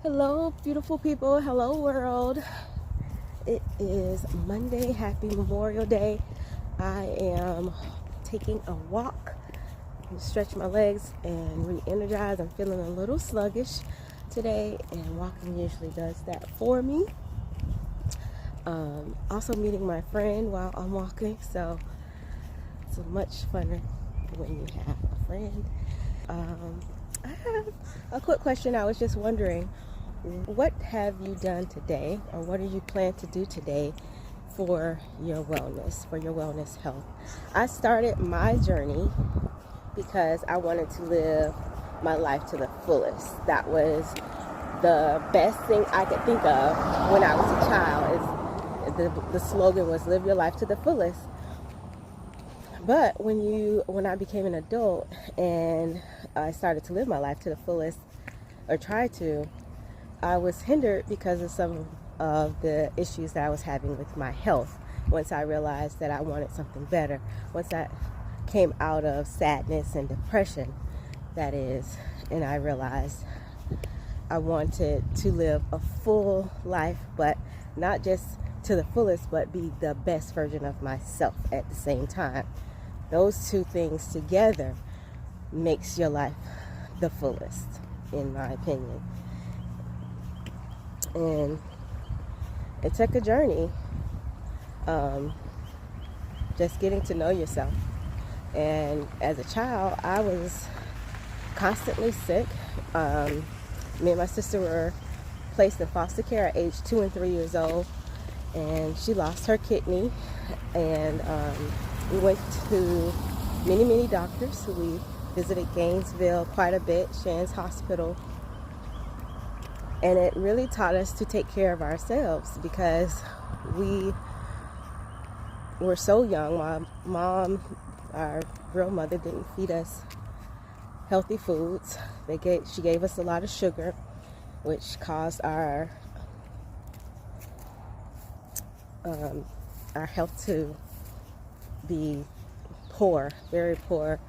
Hello, beautiful people. Hello, world. It is Monday. Happy Memorial Day. I am taking a walk to stretch my legs and re-energize. I'm feeling a little sluggish today, and walking usually does that for me. Also meeting my friend while I'm walking, so it's much funner when you have a friend. I have a quick question. I was just wondering, what have you done today, or what do you plan to do today for your wellness health? I started my journey because I wanted to live my life to the fullest. That was the best thing I could think of when I was a child. The slogan was live your life to the fullest. But when I became an adult and I started to live my life to the fullest, or try to, I was hindered because of some of the issues that I was having with my health. Once I realized that I wanted something better, once I came out of sadness and depression, that is, and I realized I wanted to live a full life, but not just to the fullest, but be the best version of myself at the same time. Those two things together makes your life the fullest, in my opinion. And it took a journey, just getting to know yourself. And as a child, I was constantly sick. Me and my sister were placed in foster care at age 2 and 3 years old, and she lost her kidney. And we went to many doctors. We visited Gainesville quite a bit, Shands Hospital. And it really taught us to take care of ourselves because we were so young. My mom, our real mother, didn't feed us healthy foods. She gave us a lot of sugar, which caused our health to be poor, very poor.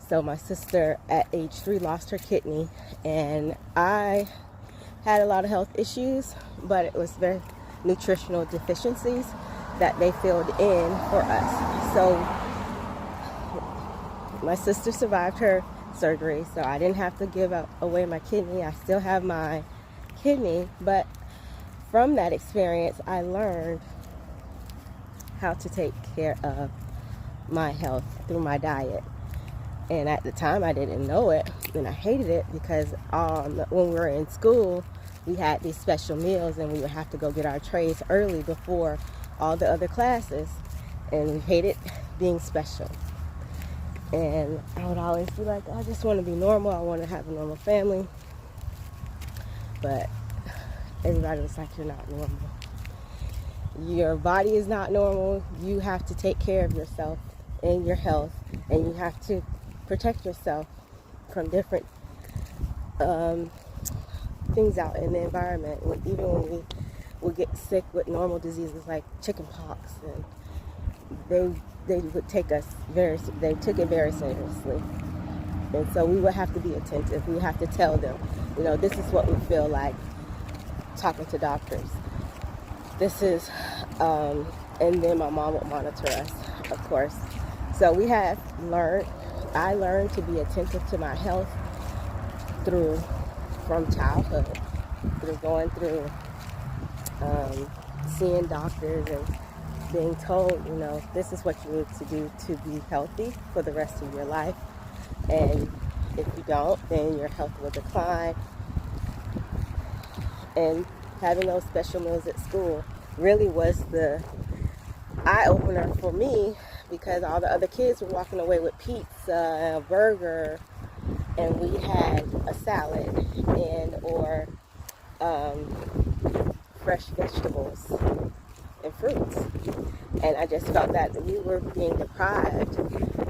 So my sister at age 3 lost her kidney, and I had a lot of health issues, but it was very nutritional deficiencies that they filled in for us. So my sister survived her surgery, so I didn't have to give away my kidney. I still have my kidney, but from that experience, I learned how to take care of my health through my diet. And at the time, I didn't know it, and I hated it because when we were in school, we had these special meals, and we would have to go get our trays early before all the other classes, and we hated being special. And I would always be like, I just want to be normal. I want to have a normal family. But everybody was like, you're not normal. Your body is not normal. You have to take care of yourself and your health, and you have to protect yourself from different things out in the environment. Even when we would get sick with normal diseases like chicken pox, and they would take us they took it very seriously. And so we would have to be attentive. We have to tell them, this is what we feel like talking to doctors. This is, and then my mom would monitor us, of course. So I learned to be attentive to my health from childhood, through going through seeing doctors and being told, this is what you need to do to be healthy for the rest of your life. And if you don't, then your health will decline. And having those special meals at school really was the eye-opener for me, because all the other kids were walking away with pizza, a burger, and we had a salad or fresh vegetables and fruits. And I just felt that we were being deprived.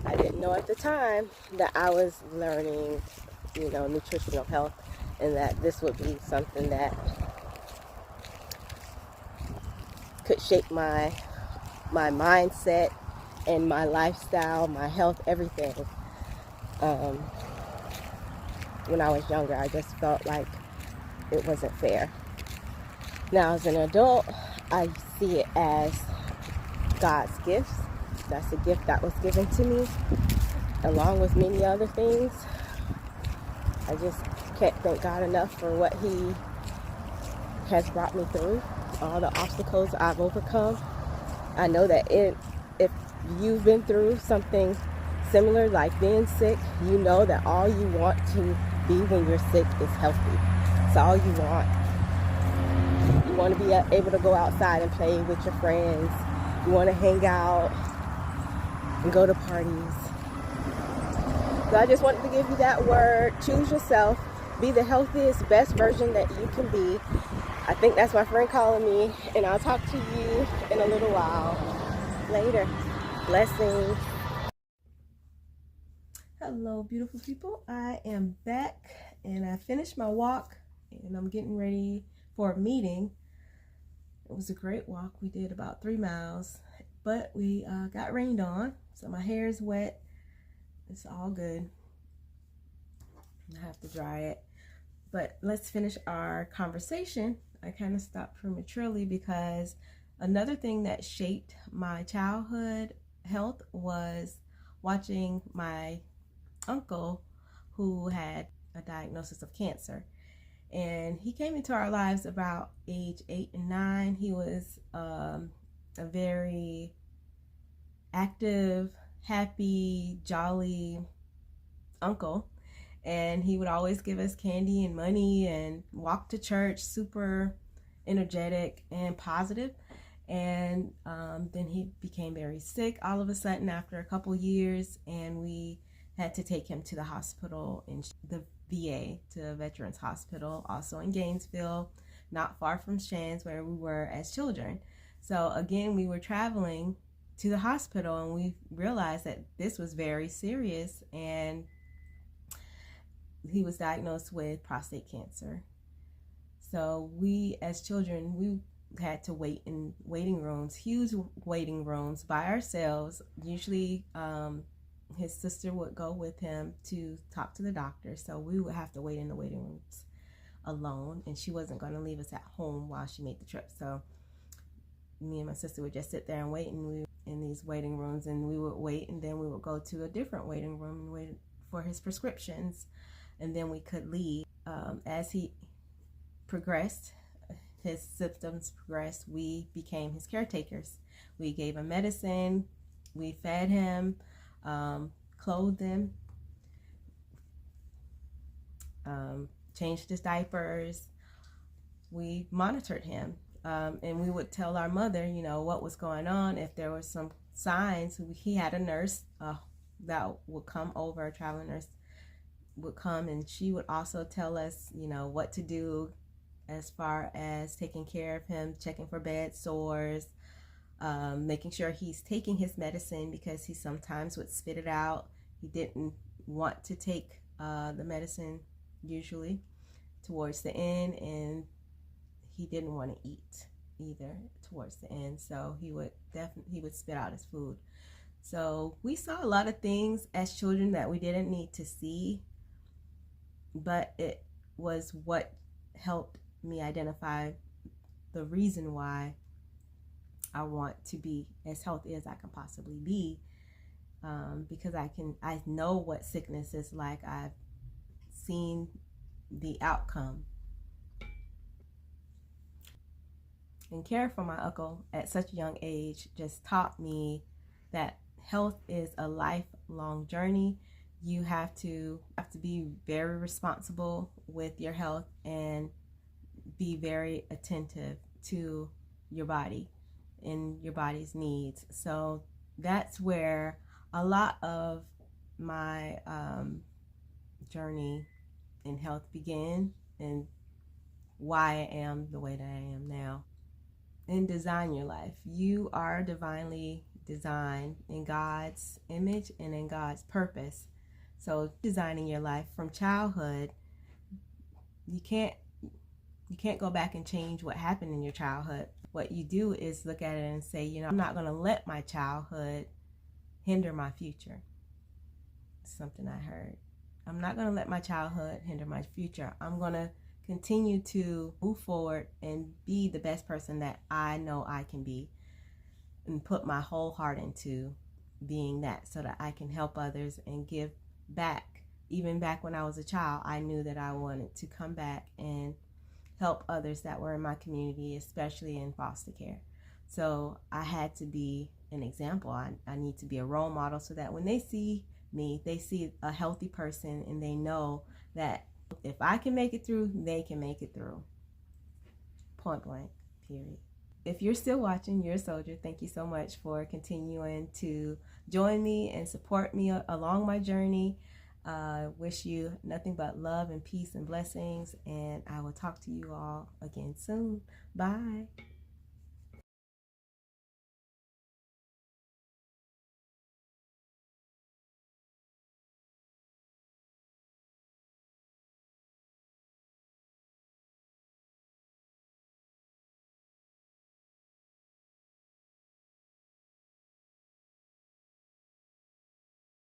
I didn't know at the time that I was learning, nutritional health, and that this would be something that could shape my mindset and my lifestyle, my health, everything. When I was younger, I just felt like it wasn't fair. Now, as an adult, I see it as God's gifts. That's a gift that was given to me, along with many other things. I just can't thank God enough for what He has brought me through, all the obstacles I've overcome. I know that if you've been through something similar, like being sick, you know that all you want to be when you're sick is healthy. It's all you want. You want to be able to go outside and play with your friends. You want to hang out and go to parties. So I just wanted to give you that word. Choose yourself. Be the healthiest, best version that you can be. I think that's my friend calling me, and I'll talk to you in a little while. Later. Blessings. Hello, beautiful people. I am back, and I finished my walk, and I'm getting ready for a meeting. It was a great walk. We did about 3 miles, but we got rained on, so my hair is wet. It's all good. I have to dry it. But let's finish our conversation. I kind of stopped prematurely because another thing that shaped my childhood health was watching my uncle, who had a diagnosis of cancer. And he came into our lives about age 8 and 9. He was a very active, happy, jolly uncle. And he would always give us candy and money and walk to church, super energetic and positive. And then he became very sick all of a sudden after a couple years, and we had to take him to the hospital, in the VA, to Veterans Hospital, also in Gainesville, not far from Shands, where we were as children. So again, we were traveling to the hospital, and we realized that this was very serious, and he was diagnosed with prostate cancer. So we, as children, we had to wait in waiting rooms, huge waiting rooms, by ourselves. Usually his sister would go with him to talk to the doctor, so we would have to wait in the waiting rooms alone, and she wasn't going to leave us at home while she made the trip. So me and my sister would just sit there and wait, and we were in these waiting rooms, and we would wait, and then we would go to a different waiting room and wait for his prescriptions, and then we could leave. As he progressed, his symptoms progressed, we became his caretakers. We gave him medicine, we fed him, clothed him, changed his diapers. We monitored him, and we would tell our mother, you know, what was going on. If there were some signs, he had a nurse that would come over, a traveling nurse would come, and she would also tell us, you know, what to do as far as taking care of him, checking for bed sores, making sure he's taking his medicine, because he sometimes would spit it out. He didn't want to take the medicine usually towards the end, and he didn't want to eat either towards the end, so he would spit out his food. So we saw a lot of things as children that we didn't need to see, but it was what helped me identify the reason why I want to be as healthy as I can possibly be, because I know what sickness is like. I've seen the outcome. And caring for my uncle at such a young age just taught me that health is a lifelong journey. You have to be very responsible with your health and be very attentive to your body and your body's needs. So that's where a lot of my journey in health began, and why I am the way that I am now. And design your life. You are divinely designed in God's image and in God's purpose. So designing your life from childhood, you can't go back and change what happened in your childhood. What you do is look at it and say, you know, I'm not going to let my childhood hinder my future. It's something I heard. I'm not going to let my childhood hinder my future. I'm going to continue to move forward and be the best person that I know I can be, and put my whole heart into being that, so that I can help others and give back. Even back when I was a child, I knew that I wanted to come back and help others that were in my community, especially in foster care. So I had to be an example. I need to be a role model, so that when they see me, they see a healthy person, and they know that if I can make it through, they can make it through. Point blank, period. If you're still watching, you're a soldier. Thank you so much for continuing to join me and support me along my journey. Wish you nothing but love and peace and blessings, and I will talk to you all again soon. Bye.